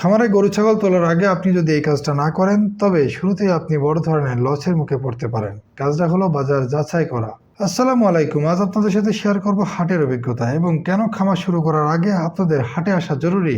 খামারে গরু ছাগল তোলার আগে আপনি যদি এই কাজটা না করেন তবে শুরুতেই আপনি বড় ধরনের লসের মুখে পড়তে পারেন। কাজটা হলো বাজার যাচাই করা। আসসালামু আলাইকুম। আজ আপনাদের সাথে শেয়ার করব হাটের অভিজ্ঞতা এবং কেন খামার শুরু করার আগে আপনাদের হাটে আসা জরুরি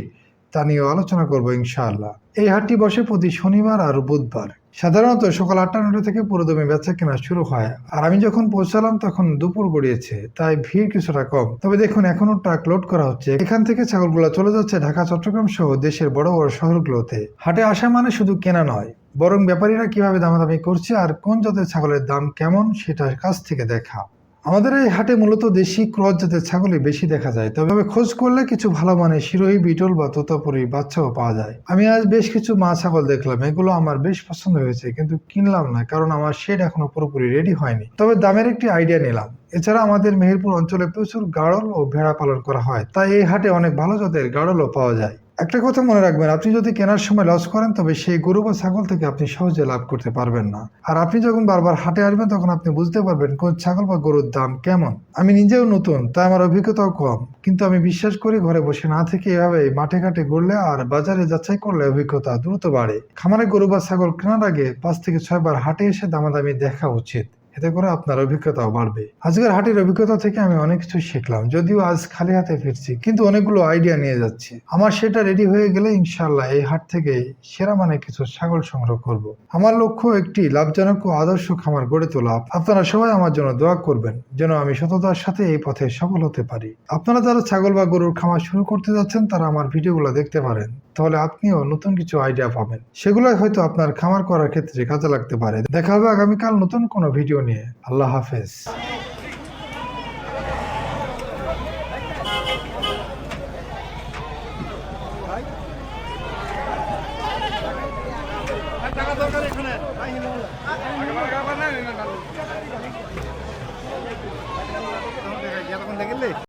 তা নিয়েও আলোচনা করব ইনশাআল্লাহ। এই হাটটি বসে প্রতি শনিবার আর বুধবার। সাধারণত সকাল 8টা-9টা থেকে পুরোদমে বেচা কেনা শুরু হয়, আর আমি যখন পৌঁছালাম তখন দুপুর গড়িয়েছে, তাই ভিড় কিছুটা কম। তবে দেখুন, এখনো ট্রাক লোড করা হচ্ছে। এখান থেকে ছাগলগুলো চলে যাচ্ছে ঢাকা, চট্টগ্রাম সহ দেশের বড় বড় শহরগুলোতে। হাটে আসা মানে শুধু কেনা নয়, বরং ব্যাপারীরা কিভাবে দামাদামি করছে আর কোন জাতের ছাগলের দাম কেমন সেটা কাছ থেকে দেখা। আমাদের এই হাটে মূলত দেশি ক্রস জাতের ছাগলই বেশি দেখা যায়, তবে খোঁজ করলে কিছু ভালো মানের শিরোহী, বিটল বা তোতাপুরির বাচ্চাও পাওয়া যায়। আমি আজ বেশ কিছু মা ছাগল দেখলাম, এগুলো আমার বেশ পছন্দ হয়েছে, কিন্তু কিনলাম না কারণ আমার শেড এখনো পুরোপুরি রেডি হয়নি। তবে দামের একটি আইডিয়া নিলাম। এছাড়া আমাদের মেহেরপুর অঞ্চলে প্রচুর গাড়ল ও ভেড়া পালন করা হয়, তাই এই হাটে অনেক ভালো জাতের গাড়লও পাওয়া যায়। একটা কথা মনে রাখবেন, আপনি যদি কেনার সময় লস করেন তবে সেই গরু বা ছাগল থেকে আপনি সহজে লাভ করতে পারবেন না। আর আপনি যখন বারবার হাটে আসবেন তখন আপনি বুঝতে পারবেন কোন ছাগল বা গরুর দাম কেমন। আমি নিজেও নতুন, তাই আমার অভিজ্ঞতাও কম, কিন্তু আমি বিশ্বাস করি ঘরে বসে না থেকে এভাবে মাঠে ঘাটে ঘুরলে আর বাজারে যাচাই করলে অভিজ্ঞতা দ্রুত বাড়ে। খামারে গরু বা ছাগল কেনার আগে 5 থেকে 6 বার হাটে এসে দামাদামি দেখা উচিত, এতে করে আপনার অভিজ্ঞতাও বাড়বে। আজকের হাটের অভিজ্ঞতা থেকে আমি অনেক কিছু শিখলাম, যদিও আজ খালি হাতে ফিরছি, কিন্তু অনেকগুলো আইডিয়া নিয়ে যাচ্ছি। আমার সেটা রেডি হয়ে গেলে ইনশাআল্লাহ এই হাট থেকে সেরা মানে কিছু ছাগল সংগ্রহ করব। আমার লক্ষ্য একটি লাভজনক ও আদর্শ খামার গড়ে তোলা। আপনারা সবাই আমার জন্য দোয়া করবেন যেন আমি সততার সাথে এই পথে সফল হতে পারি। আপনারা যারা ছাগল বা গরুর খামার শুরু করতে যাচ্ছেন তারা আমার ভিডিওগুলো দেখতে পারেন, তাহলে আপনিও নতুন কিছু আইডিয়া পাবেন। সেগুলো হয়তো আপনার খামার করার ক্ষেত্রে কাজে লাগতে পারে। দেখা হবে আগামীকাল নতুন কোনো ভিডিও নিয়ে। আল্লাহ হাফেজ। টাকা দরকার এখানে